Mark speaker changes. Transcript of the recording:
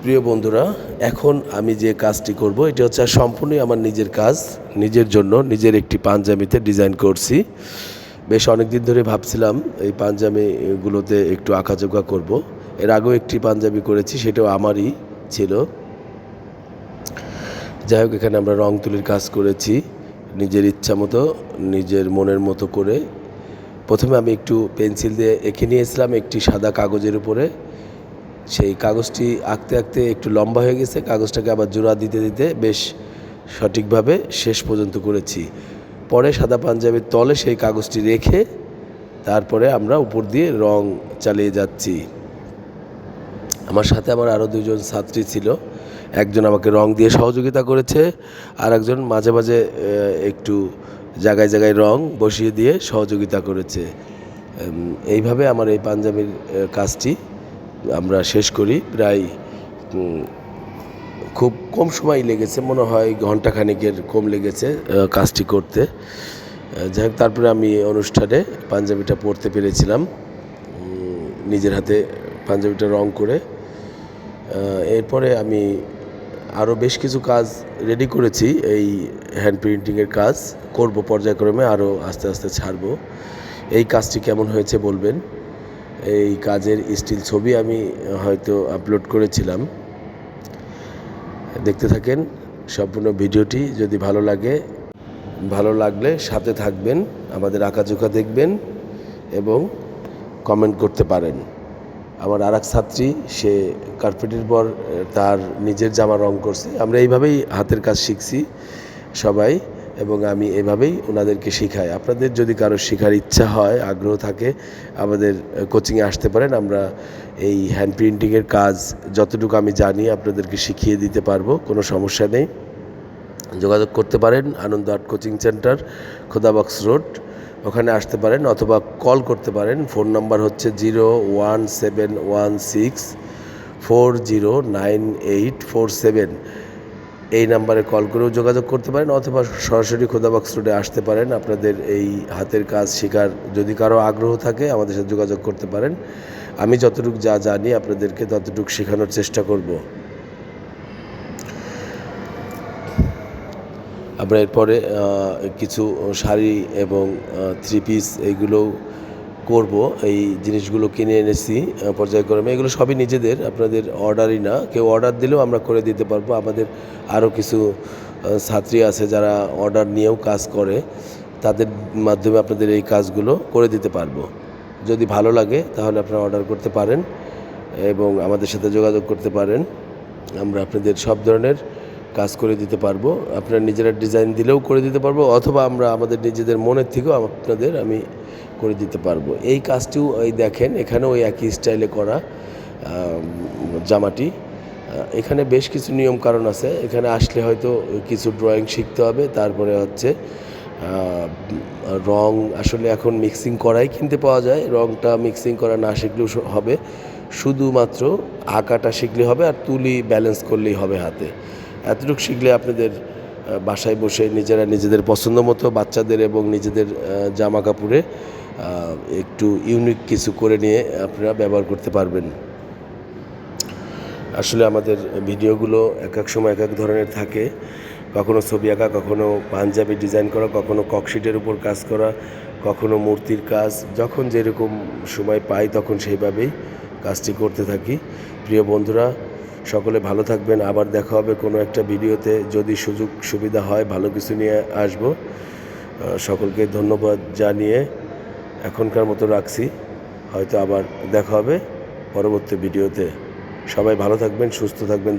Speaker 1: প্রিয় বন্ধুরা, এখন আমি যে কাজটি করব এটা হচ্ছে সম্পূর্ণই আমার নিজের কাজ। নিজের জন্য নিজের একটি পাঞ্জাবিতে ডিজাইন করছি। বেশ অনেক দিন ধরে ভাবছিলাম এই পাঞ্জাবিগুলোতে একটু আঁকাঝোঁকা করব। এর আগেও একটি পাঞ্জাবি করেছি, সেটাও আমারই ছিল। যাই হোক, এখানে আমরা রং তুলির কাজ করেছি নিজের ইচ্ছা মতো, নিজের মনের মতো করে। প্রথমে আমি একটু পেন্সিল দিয়ে এঁকে নিয়েছিলাম একটি সাদা কাগজের উপরে। সেই কাগজটি আঁকতে আঁকতে একটু লম্বা হয়ে গেছে, কাগজটাকে আবার জোড়া দিতে দিতে বেশ সঠিকভাবে শেষ পর্যন্ত করেছি। পরে সাদা পাঞ্জাবির তলে সেই কাগজটি রেখে তারপরে আমরা উপর দিয়ে রং চালিয়ে যাচ্ছি। আমার সাথে আমার আরও দুজন ছাত্রী ছিল। একজন আমাকে রং দিয়ে সহযোগিতা করেছে, আর একজন মাঝে মাঝে একটু জায়গায় জায়গায় রং বসিয়ে দিয়ে সহযোগিতা করেছে। এইভাবে আমার এই পাঞ্জাবির কাজটি আমরা শেষ করি। প্রায় খুব কম সময় লেগেছে, মনে হয় ঘণ্টাখানেকের কম লেগেছে কাজটি করতে। যাই হোক, তারপরে আমি অনুষ্ঠানে পাঞ্জাবিটা পরতে পেরেছিলাম নিজের হাতে পাঞ্জাবিটা রং করে। এরপরে আমি আরও বেশ কিছু কাজ রেডি করেছি। এই হ্যান্ড প্রিন্টিংয়ের কাজ করব পর্যায়ক্রমে, আরও আস্তে আস্তে ছাড়ব। এই কাজটি কেমন হয়েছে বলবেন। এই কাজের স্টিল ছবি আমি হয়তো আপলোড করেছিলাম, দেখতে থাকেন সম্পূর্ণ ভিডিওটি। যদি ভালো লাগলে সাথে থাকবেন, আমাদের আঁকাঝোঁকা দেখবেন এবং কমেন্ট করতে পারেন। আমার আরেক ছাত্রী, সে কার্পেটের পর তার নিজের জামা রং করছে। আমরা এইভাবেই হাতের কাজ শিখছি সবাই, এবং আমি এভাবেই ওনাদেরকে শেখাই। আপনাদের যদি কারো শেখার ইচ্ছা হয়, আগ্রহ থাকে, আমাদের কোচিংয়ে আসতে পারেন। আমরা এই হ্যান্ড প্রিন্টিংয়ের কাজ যতটুকু আমি জানি আপনাদেরকে শিখিয়ে দিতে পারবো, কোনো সমস্যা নেই। যোগাযোগ করতে পারেন Ananda art coaching centre, Khodabux road, ওখানে আসতে পারেন, অথবা কল করতে পারেন। ফোন নাম্বার হচ্ছে 01716409847। এই নাম্বারে কল করেও যোগাযোগ করতে পারেন, অথবা সরাসরি খোদাবক্স রোডে আসতে পারেন। আপনাদের এই হাতের কাজ শেখার যদি কারো আগ্রহ থাকে, আমাদের সাথে যোগাযোগ করতে পারেন। আমি যতটুকু যা জানি আপনাদেরকে ততটুকু শেখানোর চেষ্টা করব। আমরা এরপরে কিছু শাড়ি এবং থ্রি পিস এইগুলোও করব। এই জিনিসগুলো কিনে এনেছি পর্যায়ক্রমে। এগুলো সবই নিজেদের, আপনাদের অর্ডারই না। কেউ অর্ডার দিলেও আমরা করে দিতে পারবো। আমাদের আরও কিছু ছাত্রী আছে যারা অর্ডার নিয়েও কাজ করে, তাদের মাধ্যমে আপনাদের এই কাজগুলো করে দিতে পারবো। যদি ভালো লাগে তাহলে আপনারা অর্ডার করতে পারেন এবং আমাদের সাথে যোগাযোগ করতে পারেন। আমরা আপনাদের সব ধরনের কাজ করে দিতে পারবো। আপনারা নিজেরা ডিজাইন দিলেও করে দিতে পারবো, অথবা আমরা আমাদের নিজেদের মনের থেকেও আপনাদের আমি করে দিতে পারবো। এই কাজটিও এই দেখেন, এখানেও ওই একই স্টাইলে করা জামাটি। এখানে বেশ কিছু নিয়ম কারণ আছে। এখানে আসলে হয়তো কিছু ড্রয়িং শিখতে হবে, তারপরে হচ্ছে রং আসলে এখন মিক্সিং করাই কিনতে পাওয়া যায়। রংটা মিক্সিং করা না শিখলেও হবে, শুধুমাত্র আঁকাটা শিখলে হবে, আর তুলি ব্যালেন্স করলেই হবে হাতে। এতটুকু শিখলে আপনাদের বাসায় বসে নিজেরা নিজেদের পছন্দ মতো বাচ্চাদের এবং নিজেদের জামা কাপড়ে একটু ইউনিক কিছু করে নিয়ে আপনারা ব্যবহার করতে পারবেন। আসলে আমাদের ভিডিওগুলো এক এক সময় এক এক ধরনের থাকে। কখনো ছবি আঁকা, কখনো পাঞ্জাবি ডিজাইন করা, কখনো ককশিটের উপর কাজ করা, কখনো মূর্তির কাজ। যখন যেরকম সময় পাই তখন সেইভাবেই কাজটি করতে থাকি। প্রিয় বন্ধুরা, সকলে ভালো থাকবেন। আবার দেখা হবে কোনো একটা ভিডিওতে, যদি সুযোগ সুবিধা হয় ভালো কিছু নিয়ে আসব। সকলকে ধন্যবাদ জানিয়ে এখনকার মতো রাখছি। হয়তো আবার দেখা হবে পরবর্তী ভিডিওতে। সবাই ভালো থাকবেন, সুস্থ থাকবেন।